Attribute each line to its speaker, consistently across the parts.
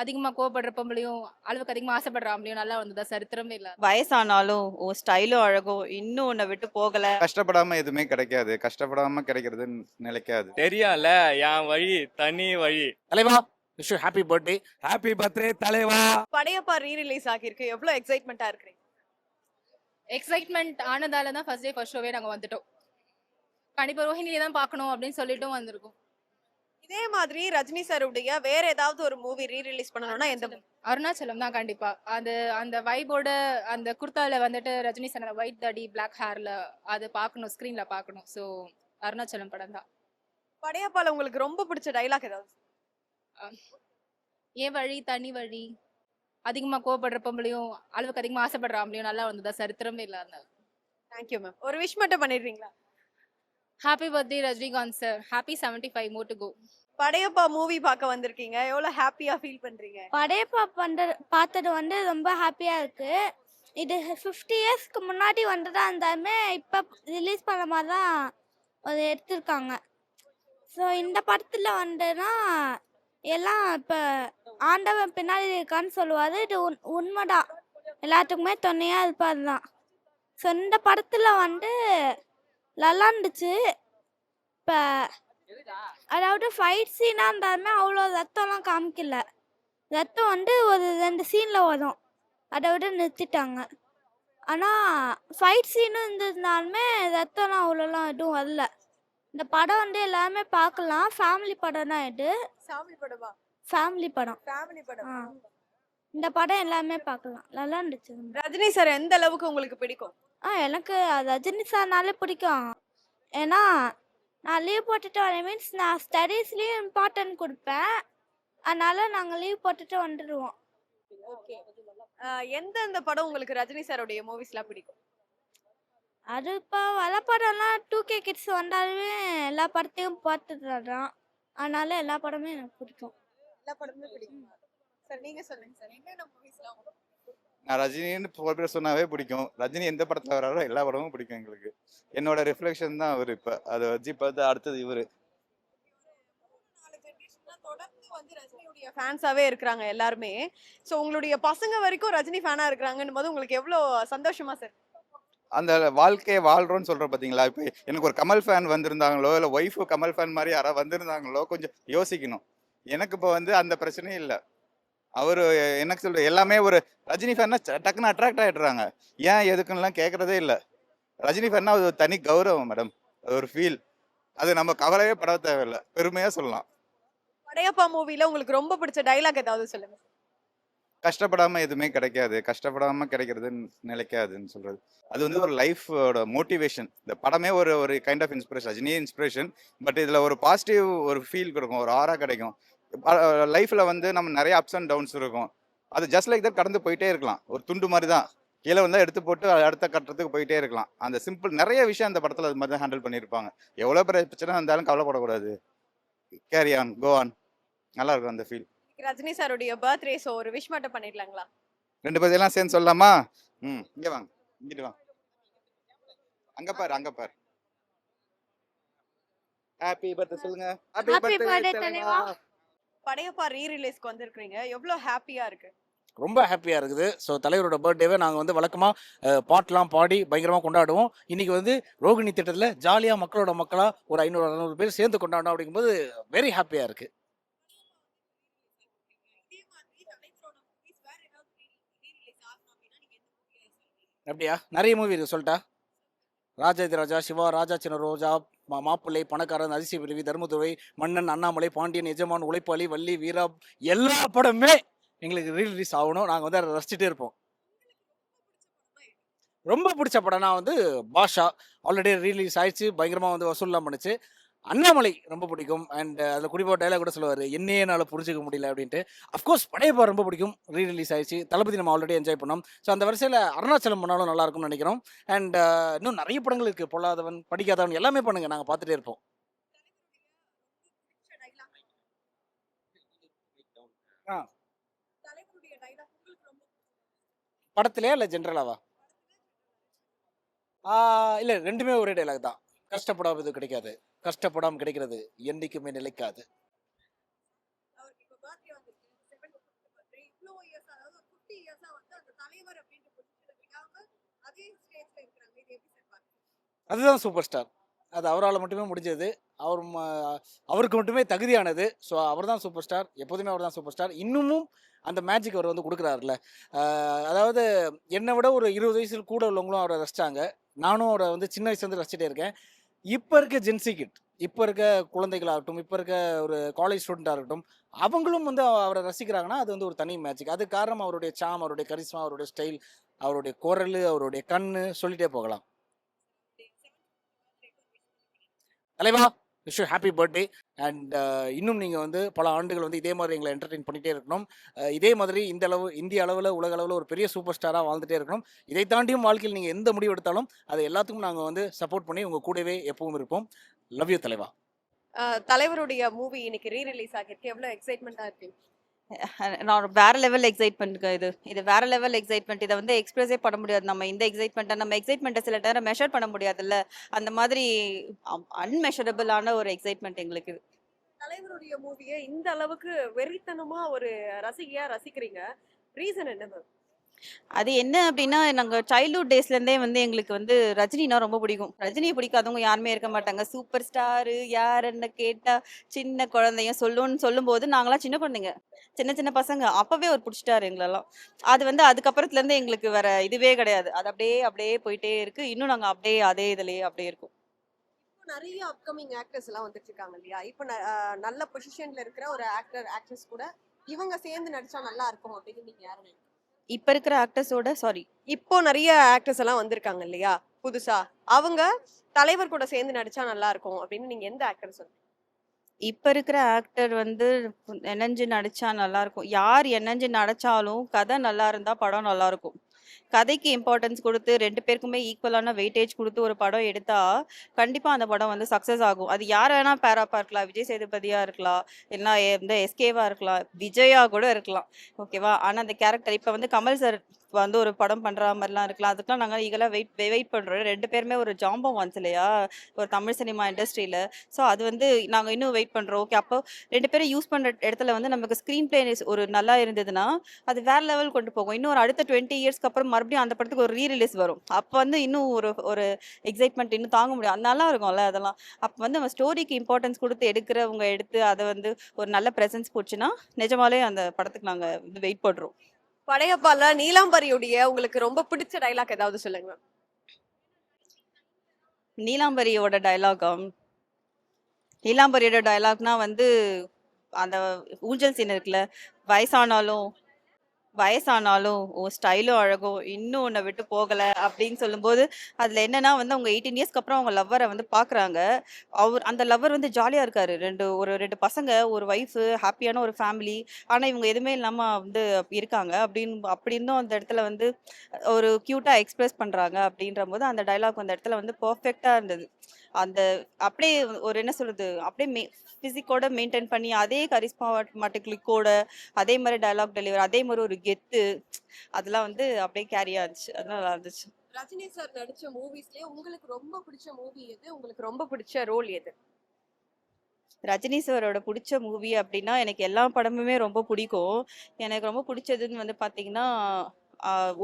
Speaker 1: அதிகமா கோவப்படுற பொம்பளையும், அளவுக்கு அதிகமா ஆசைப்படுற ஆம்பளையும் நல்லா வந்ததா சரித்திரமே இல்ல.
Speaker 2: வயசானாலும் உன் ஸ்டைலும் அழகும் இன்னும் உன்னை விட்டு போகல.
Speaker 3: கஷ்டப்படாம எதுவுமே கிடைக்காது. கஷ்டப்படாம கிடைக்கிறது நிலைக்காது.
Speaker 4: தெரியும்ல என் வழி தனி வழி.
Speaker 5: தலைவா wish happy birthday.
Speaker 6: Happy birthday தலைவா.
Speaker 2: படையப்பா ரீ-ரிலீஸ் ஆகிருக்கு, எவ்வளவு எக்ஸைட்மெண்டா இருக்கீங்க?
Speaker 1: எக்ஸைட்மெண்ட் ஆனதால தான் ஃபர்ஸ்ட் டே ஃபர்ஸ்ட் ஷோவே நாங்க வந்துட்டோம். கண்டிப்பா ரோஹிணியை தான் பார்க்கணும் அப்படின்னு சொல்லிட்டும் வந்திருக்கோம்.
Speaker 2: இதே மாதிரி ரஜினி சாருடைய வேற ஏதாவது ஒரு மூவி ரீ-ரிலீஸ் பண்ணணும்னா எந்த movie?
Speaker 1: அருணாச்சலம் தான் கண்டிப்பா. அது அந்த வைபோட அந்த குர்தால வந்துட்டு ரஜினி சார் ஒயிட் தடி பிளாக் ஹேர்ல அது பார்க்கணும், ஸ்கிரீன்ல பார்க்கணும். ஸோ அருணாச்சலம் படம் தான்.
Speaker 2: படையப்பால உங்களுக்கு ரொம்ப பிடிச்ச டைலாக் ஏதாவது?
Speaker 1: ஏன் வழி தனி வழி, அதிகமா கோவப்படுற பொம்பளையும் அளவுக்கு அதிகமா ஆசைப்படுற ஆம்பளையும் நல்லா வந்ததா சரித்திரமே இல்ல. அந்த
Speaker 2: தேங்க்யூ மேம். ஒரு விஷ் மட்டும் பண்ணிடுறீங்களா?
Speaker 1: Happy birthday Rajinikanth sir, happy 75 more to go.
Speaker 2: Padayappa movie பார்க்க வந்திருக்கீங்க, எவ்வளவு ஹாப்பியா ஃபீல் பண்றீங்க?
Speaker 7: படையப்பா பார்த்தது ரொம்ப ஹாப்பியா இருக்கு. இது 50 இயர்ஸ்க்கு முன்னாடி வந்ததா இருந்தாலுமே இப்போ ரிலீஸ் பண்ண மாதிரி தான் அது எடுத்திருக்காங்க. ஸோ இந்த படத்தில் வந்துன்னா எல்லாம் இப்போ ஆண்டவன் பின்னாடி இருக்கான்னு சொல்லுவார். இது உண்மைதான், எல்லாத்துக்குமே துணையாக இருப்பார் தான். ஸோ இந்த படத்தில் நல்லா இருந்துச்சு. இப்போ அதாவது ஃபைட் சீனாக இருந்தாலுமே அவ்வளோ ரத்தம்லாம் காமிக்கல. ரத்தம் ஒரு 2 சீனில் வரும், அதை விட நிறுத்திட்டாங்க. ஆனால் ஃபைட் சீனும் இருந்ததுனாலுமே ரத்தம்லாம் அவ்வளோலாம் எதுவும் வரல. இந்த படம் எல்லாருமே பார்க்கலாம், ஃபேமிலி படம் தான் இது.
Speaker 2: ஃபேமிலி படமா?
Speaker 7: ஃபேமிலி படம்.
Speaker 2: ஃபேமிலி படம்.
Speaker 7: இந்த படம் எல்லாமே பார்க்கலாம், நல்லா இருந்துச்சு.
Speaker 2: ரஜினி சார் எந்த அளவுக்கு உங்களுக்கு பிடிக்கும்?
Speaker 7: எனக்கு ரஜினி சார்னாலே பிடிக்கும். ஏன்னா நான் லீவ் போட்டுட்டு வரேன், மீன்ஸ் நான் ஸ்டடீஸ்லேயும் இம்பார்ட்டன்ட் கொடுப்பேன். அதனால நாங்கள் லீவ் போட்டுட்டு வந்துடுவோம்.
Speaker 2: ஓகே. எந்தெந்த படம் உங்களுக்கு ரஜினி சாருடைய மூவிஸ்லாம் பிடிக்கும்?
Speaker 7: அது இப்போ வர படம்லாம் 2K கிட்ஸ் வந்தாலுமே எல்லா படத்தையும் பார்த்துடுறான். அதனால எல்லா படமே எனக்கு பிடிக்கும்.
Speaker 2: எல்லா படமுமே பிடிக்கும். சார் நீங்க சொல்லுங்க சார், என்னென்ன மூவிஸ்லாம்?
Speaker 3: நான் ரஜினின்னு பேர் சொன்னாவே பிடிக்கும். ரஜினி எந்த படத்துல வராரோ எல்லா படமும் பிடிக்கும் எங்களுக்கு. என்னோட ரிஃப்ளெக்ஷன் தான் அவரு. இப்ப அதை வச்சு பார்த்து அடுத்தது இவரு.
Speaker 2: தொடர்ந்து ரஜினியுடைய ஃபேன்ஸாவே இருக்கிறாங்க எல்லாருமே. சோ உங்களுடைய பசங்க வரைக்கும் ரஜினி ஃபேனா இருக்கிறாங்கன்னு போது உங்களுக்கு எவ்வளவு சந்தோஷமா சார்?
Speaker 3: அந்த வாழ்க்கையை வாழ்றோம்னு சொல்ற பாத்தீங்களா? இப்ப எனக்கு ஒரு கமல் ஃபேன் வந்திருந்தாங்களோ, இல்ல ஒய்ஃபு கமல் ஃபேன் மாதிரி யாராவது வந்திருந்தாங்களோ கொஞ்சம் யோசிக்கணும். எனக்கு இப்போ அந்த பிரச்சனையும் இல்லை. அவரு என்ன சொல்ற எல்லாமே ஒரு ரஜினி ஃபேன்னா டக்குன்னு அட்ராக்ட் ஆயிடுறாங்க. ஏன் எதுக்குன்னுலாம் கேட்கறதே இல்லை. ரஜினி ஃபேன்னா அது ஒரு தனி கௌரவம் மேடம், அது ஒரு ஃபீல். அது நம்ம கவலையே பட தேவையில்லை, பெருமையா சொல்லலாம்.
Speaker 2: படையப்பா மூவில உங்களுக்கு ரொம்ப பிடிச்ச டைலாக் ஏதாவது சொல்லுங்க.
Speaker 3: கஷ்டப்படாம எதுவுமே கிடைக்காது, கஷ்டப்படாம கிடைக்கிறது நிலைக்காதுன்னு சொல்றது. அது ஒரு லைஃபோட மோட்டிவேஷன். இந்த படமே ஒரு ஒரு கைண்ட் ஆஃப் இன்ஸ்பிரேஷன். ரஜினியே இன்ஸ்பிரேஷன், பட் இதுல ஒரு பாசிட்டிவ் ஒரு ஃபீல் கொடுக்கும், ஒரு ஆரா கிடைக்கும். லைஃப்ல நம்ம நிறைய அப்ஸ் அண்ட் டவுன்ஸ் இருக்கும். அது ஜஸ்ட் லைக் தட் கடந்து போயிட்டே இருக்கலாம். ஒரு துண்டு மாதிரி தான், கீழே எடுத்து போட்டு அடுத்த கட்டத்துக்கு போயிட்டே இருக்கலாம். அந்த சிம்பிள் நிறைய விஷயம் அந்த படத்துல அது மாதிரி தான் ஹேண்டில் பண்ணியிருப்பாங்க. எவ்வளோ பெரிய பிரச்சனை இருந்தாலும் கவலைப்படக்கூடாது, கேரி ஆன், கோ ஆன். நல்லா இருக்கும் அந்த ஃபீல்.
Speaker 2: ரஜினி சாருடைய பர்த்டே, சோ ஒரு விஷ் மட்டும் பண்ணிடலாங்களா?
Speaker 3: 2 பேரையெல்லாம் சேர்ந்து சொல்லலாமா? இங்க வாங்க, இங்கிட்டு வாங்க. அங்க பாரு, அங்க பாரு. ஹாப்பி பர்த்டே சொல்லுங்க.
Speaker 7: Happy birthday தலைவா.
Speaker 2: படையப்பா ரீ-ரிலீஸ்க்கு வந்திருக்கீங்க, எவ்வளவு ஹாப்பியா இருக்கு?
Speaker 5: ரொம்ப ஹாப்பியாக இருக்குது. ஸோ தலைவரோட பர்த்டேவை நாங்கள் வழக்கமாக பாட்டெலாம் பாடி பயங்கரமாக கொண்டாடுவோம். இன்றைக்கி ரோகிணி திட்டத்தில் ஜாலியாக மக்களோட மக்களாக ஒரு 500-600 பேர் சேர்ந்து கொண்டாடணும். அப்படிங்கும்போது வெரி ஹாப்பியாக இருக்குது. அப்படியா? நிறைய மூவி இருக்குது, சொல்லிட்டா? ராஜாதி ராஜா, சிவா, ராஜா சின்ன ரோஜா, மாப்பிள்ளை, பணக்காரன், அதிசய பிரிவி, தர்மதுரை, மன்னன், அண்ணாமலை, பாண்டியன், எஜமான், உழைப்பாளி, வள்ளி, வீரா, எல்லா படமே எங்களுக்கு ரீலீஸ் ஆகணும். நாங்கள் அதை ரசிச்சுட்டே இருப்போம். ரொம்ப பிடிச்ச படம்னா பாஷா ஆல்ரெடி ரீலீஸ் ஆயிடுச்சு, பயங்கரமாக வசூல்லாம் பண்ணுச்சு. அண்ணாமலை ரொம்ப பிடிக்கும். அண்ட் அதில் குடிப்போர் டைலாக் கூட சொல்லுவார், என்னையே என்னால் புரிஞ்சிக்க முடியல அப்படின்ட்டு. அஃப்கோர்ஸ் படையப்பா ரொம்ப பிடிக்கும், ரீலீஸ் ஆயிடுச்சு. தளபதி நம்ம ஆல்ரெடி என்ஜாய் பண்ணோம். ஸோ அந்த வரிசையில் அருணாச்சலம் பண்ணாலும் நல்லா இருக்கும்னு நினைக்கிறோம். அண்ட் இன்னும் நிறைய படங்கள் இருக்குது, பொல்லாதவன், படிக்காதவன், எல்லாமே பண்ணுங்கள், நாங்கள் பார்த்துட்டே இருப்போம். படத்துலையா இல்லை ஜென்ரலாவா? இல்லை, ரெண்டுமே ஒரே டைலாக் தான். கஷ்டப்படாமல் கிடைக்காது, கஷ்டப்படாமல் கிடைக்கிறது என்றைக்குமே நிலைக்காது.
Speaker 2: தலைவர் அப்படின்ற பொசிஷனை விடாம அதே ஸ்டேஜ்ல இருக்காங்க. இது எப்படி சார் பாக்குறீங்க?
Speaker 5: அதுதான் சூப்பர் ஸ்டார். அது அவரால் மட்டுமே முடிஞ்சது. அவர் அவருக்கு மட்டுமே தகுதியானது. ஸோ அவர் தான் சூப்பர் ஸ்டார். எப்போதுமே அவர் தான் சூப்பர் ஸ்டார். இன்னமும் அந்த மேஜிக் அவர் வந்து கொடுக்குறாருல. அதாவது என்னை விட ஒரு 20 வயசுல கூட உள்ளவங்களும் அவரை ரசிச்சாங்க. நானும் அவரை வந்து சின்ன வயசுலேருந்து ரசிச்சிட்டே இருக்கேன். இப்போ இருக்க ஜென்சி கிட், இப்போ இருக்க குழந்தைகளாகட்டும், இப்போ இருக்க ஒரு காலேஜ் ஸ்டூடெண்ட்டாக இருக்கட்டும், அவங்களும் வந்து அவரை ரசிக்கிறாங்கன்னா அது வந்து ஒரு தனி மேஜிக். அது காரணம் அவருடைய சாம், அவருடைய கரிஸ்மா, அவருடைய ஸ்டைல், அவருடைய குரல், அவருடைய கண்ணு, சொல்லிட்டே போகலாம். தலைவா, wish you happy birthday. And இன்னும் நீங்கள் வந்து பல ஆண்டுகள் வந்து இதே மாதிரி எங்களை என்டர்டெயின் பண்ணிகிட்டே இருக்கணும். இதே மாதிரி இந்த அளவு இந்திய அளவில், உலக அளவில் ஒரு பெரிய சூப்பர் ஸ்டாராக வாழ்ந்துட்டே இருக்கணும். இதை தாண்டியும் வாழ்க்கையில் நீங்கள் எந்த முடிவு எடுத்தாலும் அதை எல்லாத்துக்கும் நாங்கள் வந்து சப்போர்ட் பண்ணி உங்கள் கூடவே எப்பவும் இருப்போம். லவ் யூ தலைவா.
Speaker 2: தலைவருடைய மூவி இன்னைக்கு ரீ ரிலீஸ் ஆகிருக்கு. எவ்வளவு எக்ஸைட்மெண்டா இருக்கு?
Speaker 8: நான் வேற லெவல் எக்ஸைட்மெண்ட். இது வேற லெவல் எக்ஸைட்மெண்ட். இதை வந்து எக்ஸ்பிரஸே பண்ண முடியாது. நம்ம இந்த எக்ஸைட்மெண்ட்டை சில நேரம் மெஷர் பண்ண முடியாதுல்ல. அந்த மாதிரி அன்மெஷரபிளான ஒரு எக்ஸைட்மெண்ட் எங்களுக்கு இது.
Speaker 2: தலைவருடைய மூவியை இந்த அளவுக்கு வெறித்தனமா ஒரு ரசிகையா ரசிக்கிறீங்க. ரீசன் என்ன மேம்?
Speaker 8: அது என்ன அப்படின்னா, நாங்கள் சைல்ட்ஹுட் டேஸ்லேருந்தே வந்து எங்களுக்கு வந்து ரஜினினா ரொம்ப பிடிக்கும். ரஜினியை பிடிக்காதவங்க யாருமே இருக்க மாட்டாங்க. சூப்பர் ஸ்டாரு யாருன்னு கேட்டால் சின்ன குழந்தைங்க சொல்லும்போது நாங்களாம் சின்ன குழந்தைங்க, சின்ன சின்ன பசங்க. அப்போவே அவர் பிடிச்சிட்டாரு எங்களெல்லாம். அது வந்து அதுக்கப்புறத்துலேருந்து எங்களுக்கு வேற இதுவே கிடையாது. அது அப்படியே அப்படியே போயிட்டே இருக்கு. இன்னும் நாங்கள் அப்படியே அதே இதுலேயே அப்படியே இருக்கோம்.
Speaker 2: இப்போ நிறைய அப்கமிங் ஆக்டர்ஸ் எல்லாம் வந்துட்டு இருக்காங்க இல்லையா? இப்போ நல்ல பொசிஷன்ல இருக்கிற ஒரு ஆக்ட்ரஸ் கூட இவங்க சேர்ந்து நடிச்சா நல்லா இருக்கும் அப்படின்னு நீங்க யாரு நினைக்கிறீங்க?
Speaker 8: இப்போ இருக்கிற ஆக்டர்ஸோட
Speaker 2: இப்போ நிறைய ஆக்டர்ஸ் எல்லாம் வந்திருக்காங்க இல்லையா புதுசா? அவங்க தலைவர் கூட சேர்ந்து நடிச்சா நல்லா இருக்கும் அப்படின்னு நீங்க எந்த ஆக்டர் சொல்றீங்க?
Speaker 8: இப்போ இருக்கிற ஆக்டர் வந்து இணைஞ்சு நடிச்சா நல்லா இருக்கும். யார் இணைஞ்சு நடிச்சாலும் கதை நல்லா இருந்தா படம் நல்லா இருக்கும். கதைக்கு இம்பார்ட்டன்ஸ் கொடுத்து 2 பேருக்குமே ஈக்குவலான வெயிட்டேஜ் கொடுத்து ஒரு படம் எடுத்தா கண்டிப்பா அந்த படம் வந்து சக்சஸ் ஆகும். அது யார் வேணா பேராப்பா இருக்கலாம், விஜய் சேதுபதியா இருக்கலாம், இல்லைன்னா இந்த எஸ்கேவா இருக்கலாம், விஜயா கூட இருக்கலாம். ஓகேவா? ஆனா அந்த கேரக்டர் இப்போ வந்து கமல் சார் வந்து ஒரு படம் பண்ற மாதிரிலாம் இருக்கலாம். அதுக்கெல்லாம் நாங்கள் ஈகலாக வெயிட் பண்றோம். 2 பேருமே ஒரு ஜாம்பவான்ஸ் இல்லையா ஒரு தமிழ் சினிமா இண்டஸ்ட்ரியில. ஸோ அது வந்து நாங்கள் இன்னும் வெயிட் பண்றோம். ஓகே, அப்போ 2 பேரும் யூஸ் பண்ற இடத்துல வந்து நமக்கு ஸ்க்ரீன் பிளே ஒரு நல்லா இருந்ததுன்னா அது வேற லெவல் கொண்டு போகும். இன்னும் ஒரு அடுத்த 20 இயர்ஸ்க்கு அப்புறம் மறுபடியும் அந்த படத்துக்கு ஒரு ரீ-ரிலீஸ் வரும். அப்போ வந்து இன்னும் ஒரு எக்ஸைட்மெண்ட் இன்னும் தாங்க முடியும். அது நல்லா இருக்கும்ல அதெல்லாம். அப்போ வந்து நம்ம ஸ்டோரிக்கு இம்பார்ட்டன்ஸ் கொடுத்து எடுக்கிறவங்க எடுத்து அதை வந்து ஒரு நல்ல ப்ரெசன்ஸ் போச்சுன்னா நிஜமாலே அந்த படத்துக்கு நாங்கள் வந்து வெயிட் பண்றோம்.
Speaker 2: படையப்பால நீலாம்பரியுடைய உங்களுக்கு ரொம்ப பிடிச்ச டைலாக் ஏதாவது சொல்லுங்க மேம்.
Speaker 8: நீலாம்பரியோட டைலாக்னா வந்து அந்த ஊஞ்சல் சீன் இருக்குல்ல, வயசானாலும் உன் ஸ்டைலும் அழகும் இன்னும் உன்னை விட்டு போகல அப்படின்னு சொல்லும்போது அதுல என்னன்னா வந்து அவங்க 18 இயர்ஸ்க்கு அப்புறம் அவங்க லவ்வரை வந்து பாக்குறாங்க. அந்த லவ்வர் வந்து ஜாலியா இருக்காரு. ரெண்டு பசங்க, ஒரு ஒய்ஃப், ஹாப்பியான ஒரு ஃபேமிலி. ஆனா இவங்க எதுவுமே இல்லாம வந்து இருக்காங்க அப்படின்னும் அந்த இடத்துல வந்து ஒரு கியூட்டா எக்ஸ்பிரஸ் பண்றாங்க. அப்படின்ற போது அந்த டைலாக் அந்த இடத்துல வந்து பர்ஃபெக்டா இருந்தது. அந்த அப்படியே ஒரு என்ன சொல்றது, அப்படியே பிசிக்கோட மெயின்டைன் பண்ணி அதே கரிஸ்மாட்டிக்லிக்கோட அதே மாதிரி டயலாக் டெலிவரி, அதே மாதிரி ஒரு கெத்து, அதெல்லாம் வந்து அப்படியே கேரி ஆச்சு. அதெல்லாம் நல்லா இருந்துச்சு.
Speaker 2: ரஜினி சார் நடிச்ச மூவிஸ்லயே உங்களுக்கு ரொம்ப பிடிச்ச மூவி எது? உங்களுக்கு ரொம்ப பிடிச்ச ரோல் எது?
Speaker 8: ரஜினி சாரோட பிடிச்ச மூவி அப்படின்னா எனக்கு எல்லா படமுமே ரொம்ப பிடிக்கும். எனக்கு ரொம்ப பிடிச்சதுன்னு வந்து பார்த்தீங்கன்னா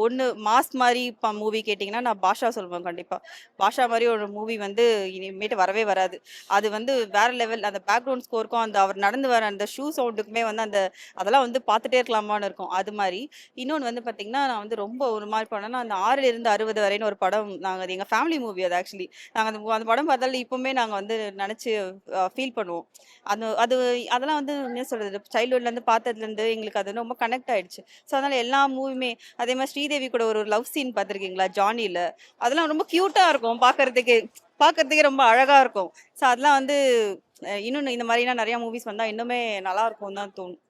Speaker 8: ஒன்று மாஸ் மாதிரி மூவி கேட்டிங்கன்னா நான் பாஷா சொல்லுவேன். கண்டிப்பாக பாஷா மாதிரி ஒரு மூவி வந்து இனிமேட்டு வரவே வராது. அது வந்து வேற லெவல். அந்த பேக்ரவுண்ட் ஸ்கோருக்கும் அந்த அவர் நடந்து வர அந்த ஷூ சவுண்டுக்குமே வந்து அதெல்லாம் வந்து பார்த்துட்டே இருக்கலாமான்னு இருக்கும். அது மாதிரி இன்னொன்று வந்து பார்த்தீங்கன்னா நான் வந்து ரொம்ப ஒரு மாதிரி பண்ணேன்னா அந்த 6லிருந்து 60 வரைன்னு ஒரு படம். நாங்கள் அது எங்கள் ஃபேமிலி மூவி. அது ஆக்சுவலி நாங்கள் அந்த படம் பார்த்தாலும் இப்போவுமே நாங்கள் வந்து நினச்சி ஃபீல் பண்ணுவோம். அது அதெல்லாம் வந்து என்ன சொல்கிறது, சைல்ட்ஹுட்லேருந்து பார்த்ததுலேருந்து எங்களுக்கு அது ரொம்ப கனெக்ட் ஆகிடுச்சு. ஸோ அதனால் எல்லா மூவியுமே. அதே மாதிரி ஸ்ரீதேவி கூட ஒரு லவ் சீன் பார்த்துருக்கீங்களா ஜானியில்? அதெல்லாம் ரொம்ப க்யூட்டாக இருக்கும் பார்க்கறதுக்கே ரொம்ப அழகாக இருக்கும். ஸோ அதெல்லாம் வந்து இன்னும் இந்த மாதிரிலாம் நிறையா மூவிஸ் வந்தால் இன்னுமே நல்லா இருக்கும்னு தான் தோணும்.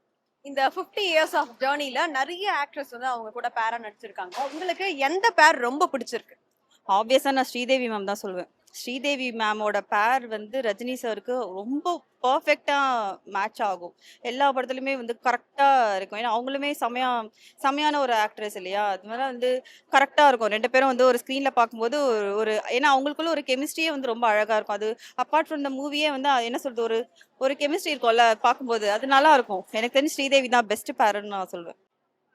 Speaker 2: இந்த 50 இயர்ஸ் ஆஃப் ஜர்னில நிறைய ஆக்ட்ரஸ் வந்து அவங்க கூட பேரா நடிச்சிருக்காங்க. உங்களுக்கு எந்த பேர் ரொம்ப பிடிச்சிருக்கு?
Speaker 8: ஆப்வியஸாக நான் ஸ்ரீதேவி மேம் தான் சொல்லுவேன். ஸ்ரீதேவி மேமோட பேர் வந்து ரஜினி சாருக்கு ரொம்ப பர்ஃபெக்டாக மேட்ச் ஆகும். எல்லா படத்துலையுமே வந்து கரெக்டாக இருக்கும். ஏன்னா அவங்களுமே செமையான ஒரு ஆக்ட்ரஸ் இல்லையா? அது மாதிரி வந்து கரெக்டாக இருக்கும். 2 பேரும் வந்து ஒரு ஸ்க்ரீனில் பார்க்கும்போது ஒரு ஏன்னா அவங்களுக்குள்ள ஒரு கெமிஸ்ட்ரியே வந்து ரொம்ப அழகாக இருக்கும். அது அப்பார்ட் ஃப்ரம் த மூவியே வந்து என்ன சொல்கிறது, ஒரு கெமிஸ்ட்ரி இருக்கும்ல பார்க்கும்போது, அது நல்லா இருக்கும். எனக்கு தெரிஞ்சு ஸ்ரீதேவி தான் பெஸ்ட் பேருன்னு நான் சொல்வேன்.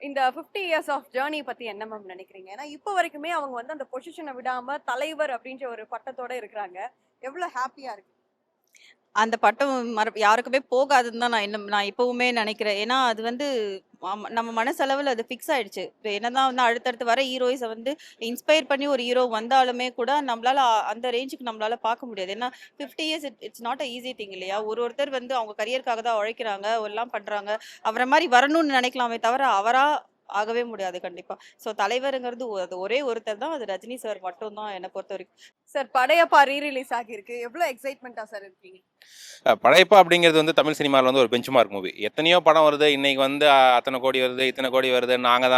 Speaker 2: இந்த 50 இயர்ஸ் ஆஃப் ஜேர்னி பத்தி என்ன மேம் நினைக்கிறீங்க? ஏன்னா இப்போ வரைக்குமே அவங்க வந்து அந்த பொசிஷனை விடாம தலைவர் அப்படின்ற ஒரு பட்டத்தோட இருக்கிறாங்க. எவ்வளவு ஹாப்பியா இருக்கு?
Speaker 8: அந்த பட்டம் யாருக்குமே போகாதுன்னு தான் நான் இப்பவுமே நினைக்கிறேன். ஏன்னா அது வந்து நம்ம மனசளவுல அது ஃபிக்ஸ் ஆயிடுச்சு. இப்ப என்னதான் வந்து அடுத்தடுத்து வர ஹீரோயிஸ வந்து இன்ஸ்பயர் பண்ணி ஒரு ஹீரோ வந்தாலுமே கூட நம்மளால அந்த ரேஞ்சுக்கு நம்மளால பார்க்க முடியாது. ஏன்னா 50 years it's not a easy thing இல்லையா? ஒருத்தர் வந்து அவங்க கரியருக்காக தான் உழைக்கிறாங்க, எல்லாம் பண்றாங்க. அவர மாரி வரணும்னு நினைக்கலாமே தவிர, அவரா ஆகவே முடியாது கண்டிப்பா. ஸோ தலைவருங்கிறது அது ஒரே ஒருத்தர் தான். அது ரஜினி சார் மட்டும் தான் என்ன பொறுத்தவரைக்கும்.
Speaker 2: சார் படையப்பா ரீ-ரிலீஸ் ஆகியிருக்கு. எவ்வளவு எக்ஸைட்மெண்ட்டா சார் இருக்கீங்க?
Speaker 9: படையப்பா அப்படிங்கிறது வந்து தமிழ் சினிமாவில் வந்து ஒரு பெஞ்ச்மார்க் மூவி. எத்தனையோ படம் வருது, இன்னைக்கு வந்து அத்தனை கோடி வருது, இத்தனை கோடி வருது, நாங்கள்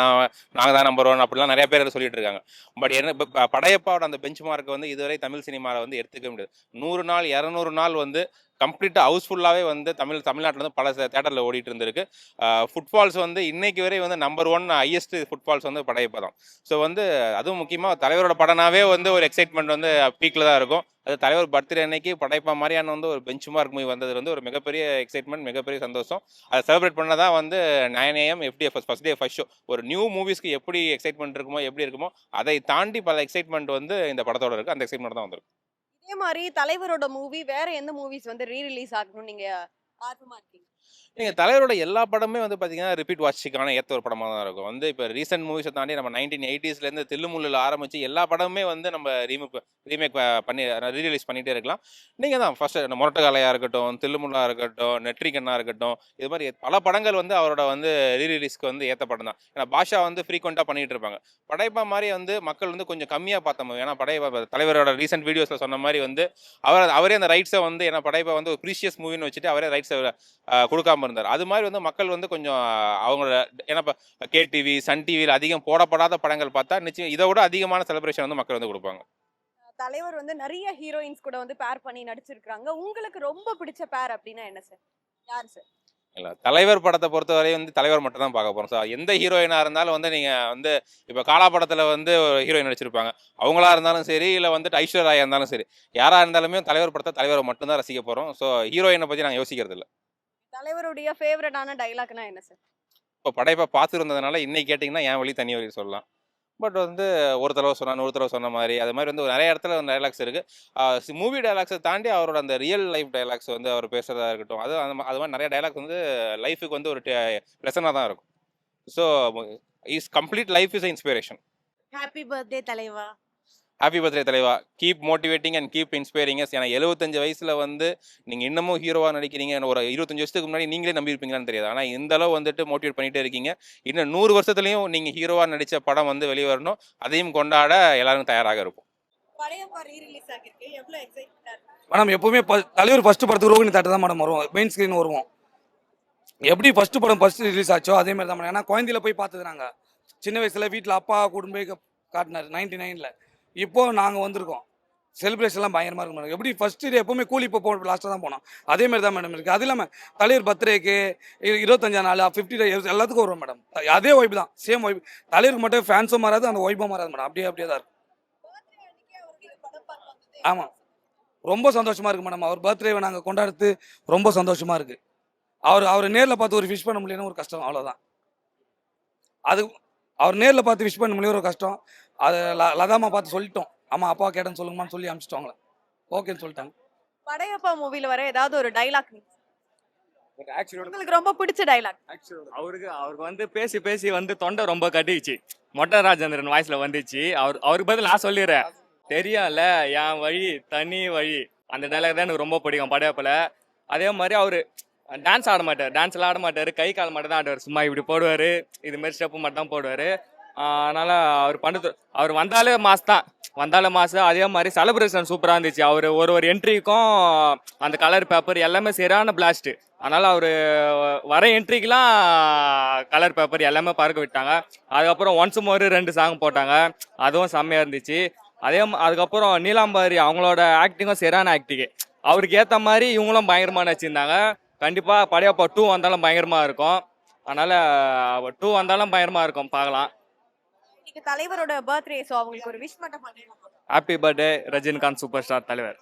Speaker 9: தான் நம்பர் ஒன் அப்படிலாம் நிறைய பேர் சொல்லிட்டு இருக்காங்க. பட் என்ன இப்போ படையப்பாவோட அந்த பெஞ்ச்மார்க்கை வந்து இதுவரை தமிழ் சினிமாவில் வந்து எடுத்துக்க முடியாது. 100 நாள் 200 நாள் வந்து கம்ப்ளீட்டாக ஹவுஸ்ஃபுல்லாகவே வந்து தமிழ்நாட்டில் வந்து பல தேட்டரில் ஓடிட்டு இருந்திருக்கு. ஃபுட்ஃபால்ஸ் வந்து இன்னைக்கு வரை வந்து நம்பர் 1 ஹையஸ்ட் ஃபுட்ஃபால்ஸ் வந்து படையப்பா தான். ஸோ வந்து அதுவும் முக்கியமாக தலைவரோட படம்னாவே வந்து ஒரு எக்ஸைட்மெண்ட் வந்து பீக்கில் தான் இருக்கும். அது தலைவர் பர்த்டே அன்னைக்கு படைப்பா மாதிரியான வந்து ஒரு பெஞ்ச்மார்க் மூவி வந்தது வந்து ஒரு மிகப்பெரிய எக்ஸைட்மெண்ட், மிகப்பெரிய சந்தோஷம். அதை செலிப்ரேட் பண்ணதான் வந்து 9 AM FDF first day first show. ஒரு நியூ மூவிஸ்க்கு எப்படி எக்ஸைட்மெண்ட் இருக்குமோ, எப்படி இருக்குமோ அதை தாண்டி பல எக்ஸைட்மெண்ட் வந்து இந்த படத்தோட இருக்குது. அந்த எக்ஸைட்மெண்ட் தான் வந்திருக்கு.
Speaker 2: இதே மாதிரி தலைவரோட மூவி வேற எந்த மூவிஸ் வந்து ரீ-ரிலீஸ் ஆகணும்னு நீங்க ஆர்வமா இருக்கீங்க?
Speaker 9: நீங்கள் தலைவரோட எல்லா படமே வந்து பார்த்தீங்கன்னா ரிப்பீட் வாட்சிக்கான ஏற்ற ஒரு படமாக தான் இருக்கும். வந்து இப்போ ரீசெண்ட் மூவிஸை தாண்டி நம்ம 1980ஸ்லேருந்து தில்லுமுல்லில் ஆரம்பித்து எல்லா படமுமே வந்து நம்ம ரீமேக் பண்ணி ரீரிலீஸ் பண்ணிகிட்டே இருக்கலாம். நீங்கள் தான் ஃபஸ்ட்டு மொரட்டகாலையாக இருக்கட்டும், தில்லுமுல்லா இருக்கட்டும், நெட்ரிகண்ணா இருக்கட்டும், இது மாதிரி பல படங்கள் வந்து அவரோட வந்து ரீரிலீஸ்க்கு வந்து ஏற்ற படம் தான். ஏன்னா பாஷா வந்து ஃப்ரீக்வெண்ட்டாக பண்ணிகிட்டு இருப்பாங்க. படைப்பா மாதிரி வந்து மக்கள் வந்து கொஞ்சம் கம்மியாக பார்த்த மூவி. ஏன்னா படைப்பா தலைவரோட ரீசெண்ட் வீடியோஸில் சொன்ன மாதிரி வந்து அவரே அந்த ரைட்ஸை வந்து ஏன்னா படைப்பா வந்து ஒரு ப்ரீஷியஸ் மூவின்னு வச்சுட்டு அவரே ரைட்ஸை கொடுக்காம இருந்தார். அது மாதிரி வந்து மக்கள் வந்து கொஞ்சம் அவங்களோட ஏன்னா இப்போ KTV சன் டிவியில் அதிகம் போடப்படாத படங்கள் பார்த்தா நிச்சயம் இதை விட அதிகமான செலிப்ரேஷன் வந்து மக்கள் வந்து கொடுப்பாங்க.
Speaker 2: தலைவர் வந்து நிறைய ஹீரோயின்ஸ் கூட வந்து பேர் பண்ணி நடிச்சிருக்காங்க. உங்களுக்கு ரொம்ப பிடிச்ச பேர் அப்படின்னா என்ன சார்? யார் சார்?
Speaker 9: இல்லை தலைவர் படத்தை பொறுத்தவரை வந்து தலைவர் மட்டும் தான் பார்க்க போகிறோம். ஸோ எந்த ஹீரோயினாக இருந்தாலும் வந்து நீங்கள் வந்து இப்போ காலா படத்தில் வந்து ஹீரோயின் நடிச்சிருப்பாங்க. அவங்களா இருந்தாலும் சரி, இல்லை வந்துட்டு ஐஸ்வர்யா ராயா இருந்தாலும் சரி, யாராக இருந்தாலுமே தலைவர் படத்தை தலைவரை மட்டும்தான் ரசிக்க போகிறோம். ஸோ ஹீரோயினை பற்றி நாங்கள் யோசிக்கிறது இல்லை.
Speaker 2: தலைவருடைய ஃபேவரட்டான டைலாக்னா என்ன சார்?
Speaker 9: இப்போ படைப்பா பார்த்துருந்ததுனால இன்னைக்கு கேட்டிங்கன்னா என் வழி தனி வழி சொல்லலாம். பட் வந்து ஒரு தடவை சொன்னால் நூறு தடவை சொன்ன மாதிரி அது மாதிரி வந்து நிறைய இடத்துல டைலாக்ஸ் இருக்குது. மூவி டைலாக்ஸை தாண்டி அவரோட அந்த ரியல் லைஃப் டைலாக்ஸ் வந்து அவர் பேசுகிறதா இருக்கட்டும், அது மாதிரி நிறைய டைலாக்ஸ் வந்து லைஃபுக்கு வந்து ஒரு லெசனாக தான் இருக்கும். So is complete life is inspiration.
Speaker 7: Happy birthday தலைவா.
Speaker 9: ஹாப்பி பர்த்டே தலைவா. Keep motivating and keep inspiring as. ஏன்னா 75 வயசில் வந்து நீங்கள் இன்னமும் ஹீரோவாக நடிக்கிறீங்க. ஒரு 25 வருஷத்துக்கு முன்னாடி நீங்களே நம்பியிருப்பீங்களான்னு தெரியாது. ஆனால் இந்த அளவு வந்துட்டு மோட்டிவேட் பண்ணிகிட்டே இருக்கீங்க. இன்னும் 100 வருஷத்துலையும் நீங்கள் ஹீரோவாக நடித்த படம் வந்து வெளியே வரணும். அதையும் கொண்டாட எல்லாரும் தயாராக இருக்கும்.
Speaker 2: படையப்பா ரீ-ரிலீஸ் ஆகிருக்கு. எவ்வளவு எக்ஸைட்மெண்டா இருக்கு?
Speaker 6: மேடம் எப்பவுமே தலைவர் ஃபர்ஸ்ட் படத்துக்கு ரோகிணி தேட்டர் தான் மேடம் வருவோம், மெயின் ஸ்க்ரீன் வருவோம். எப்படி ஃபர்ஸ்ட் படம் ஃபர்ஸ்ட் ரிலீஸ் ஆச்சோ அதே மாதிரி தான் மேடம். ஏன்னா குழந்தையில போய் பார்த்தது நாங்கள் சின்ன வயசில் வீட்டில் அப்பா கூட்டின்னு போய் காட்டினார் 99ல். இப்போ நாங்கள் வந்திருக்கோம். செலிப்ரேஷன்லாம் பயங்கரமாக இருக்கும் மேடம். எப்படி ஃபர்ஸ்ட் டே எப்போவுமே கூலி இப்போ லாஸ்ட்டாக தான் போனோம். அதே மாதிரி தான் மேடம் இருக்குது. அது இல்லாமல் தலைவர் பர்த்டேக்கு 25 நாள் 50 days எல்லாத்துக்கும் வரும் மேடம். அதே வைப் தான், சேம் வைப். தலைவருக்கு மட்டும் ஃபேன்ஸும் மாறாது, அந்த வைப்பும் மாறாது மேடம். அப்படியே தான் இருக்கும். ஆமாம், ரொம்ப சந்தோஷமாக இருக்குது மேடம். அவர் பர்த்டேவை நாங்கள் கொண்டாடுறது ரொம்ப சந்தோஷமாக இருக்குது. அவர் நேரில் பார்த்து ஒரு விஷ் பண்ண முடியலன்னு ஒரு கஷ்டம், அவ்வளோதான். அது அவர் நேரில் பார்த்து விஷ் பண்ண முடியும் ஒரு கஷ்டம். அது லதாமா பார்த்து சொல்லிட்டோம், ஆமாம் அப்பா கேட்டேன்னு சொல்லுங்கம்மான்னு சொல்லி அனுப்பிச்சிட்டோங்களே, ஓகேன்னு சொல்லிட்டாங்க.
Speaker 2: படையப்பா மூவில வர ஏதாவது ஒரு டைலாக் உங்களுக்கு ரொம்ப பிடிச்ச டைலாக்?
Speaker 4: அவருக்கு வந்து பேசி வந்து தொண்டை ரொம்ப கட்டிச்சு. மொட்டை ராஜேந்திரன் வாய்ஸ்ல வந்துச்சு. அவருக்கு பதில் நான் சொல்லிடுறேன், தெரியால என் வழி தனி வழி. அந்த டைலாக் தான் எனக்கு ரொம்ப பிடிக்கும் படையப்பில். அதே மாதிரி அவரு டான்ஸ் ஆட மாட்டார், டான்ஸ்லாம் ஆட மாட்டார், கை கால் மட்டும் தான் ஆடுவார். சும்மா இப்படி போடுவார், இது மாதிரி ஸ்டெப்பு மட்டும் தான் போடுவார். அதனால் அவர் வந்தாலே மாஸ் தான், வந்தாலே மாசு. அதே மாதிரி செலிப்ரேஷன் சூப்பராக இருந்துச்சு. அவர் ஒரு என்ட்ரிக்கும் அந்த கலர் பேப்பர் எல்லாமே சரியான பிளாஸ்ட்டு. அதனால் அவர் வர என்ட்ரிக்கெலாம் கலர் பேப்பர் எல்லாமே பறக்க விட்டாங்க. அதுக்கப்புறம் ஒன்ஸ் மோர் 2 சாங் போட்டாங்க, அதுவும் செம்மையாக இருந்துச்சு. அதுக்கப்புறம் நீலாம்பாரி அவங்களோட ஆக்டிங்கும் சரியான ஆக்டிங்கு. அவருக்கு ஏற்ற மாதிரி இவங்களும் பயங்கரமாக நடிச்சிருந்தாங்க. கண்டிப்பாக படையப்பா 2 வந்தாலும் பயங்கரமாக இருக்கும். அதனால் 2 வந்தாலும் பயங்கரமாக இருக்கும், பார்க்கலாம்.
Speaker 2: தலைவரோட பர்த்டே, சோ அவங்களுக்கு ஒரு விஷ் மட்டும் பண்ணுங்க.
Speaker 4: Happy birthday Rajinikanth super star தலைவர்.